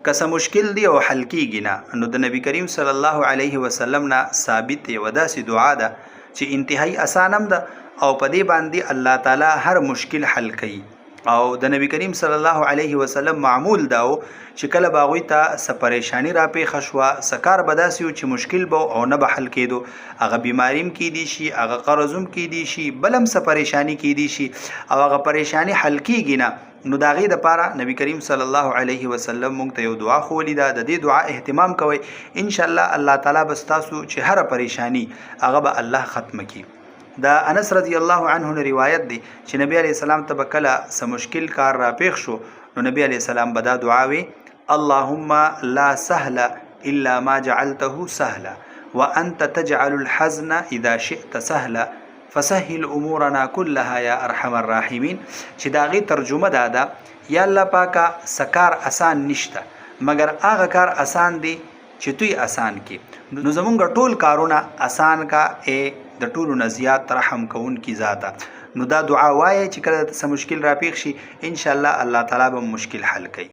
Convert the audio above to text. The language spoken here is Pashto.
که څه مشکل دی او حل کیږي نه، نو د نبی کریم صلی الله علیه وسلم نه ثابت یوه داسې دعا ده چې انتهایی اسانه هم ده او په دې باندې الله تعالی هر مشکل حل کوي. او د نبی کریم صلی الله علیه وسلم معمول داو چې کله به هغوی ته څه پریشانی را پیښه شوه، څه کار به داسې و چې مشکل به او نه به حل کېدو، هغه بیماري هم کیدی شي، هغه قرض هم کیدی شي، بل هم څه پریشانی کیدی شي او هغه پریشانی حل کیږي نه، نو د هغې دپاره نبی کریم صلی الله علیه وسلم موږ ته یو دعا ښوولې ده. د دې دعا اهتمام کوئ، انشاءالله الله تعالی به ستاسو چې هره پریشانی هغه به الله ختمه کړي. دا انس رضی الله عنه نه روایت دی چې نبی علیه السلام ته به کله څه مشکل کار را پیښ شو، نو نبی علیه السلام به دا دعا وی: اللهم لا سهل الا ما جعلته سهلا وانت تجعل الحزن اذا شئت سهلا فسهل امورنا كلها یا ارحم الراحمین. چې دا غي ترجمه ده یا الله پاکه سکار آسان نشته مگر هغه کار آسان دی چې توی آسان کی، نو زمونږ ټول کارونه آسان کا د ټولو نه زیات رحم کوونکي ذاته. نو دا دعا وایه چې کله څه مشکل را پیښ شي، ان شاء الله الله تعالی به مشکل حل کوي.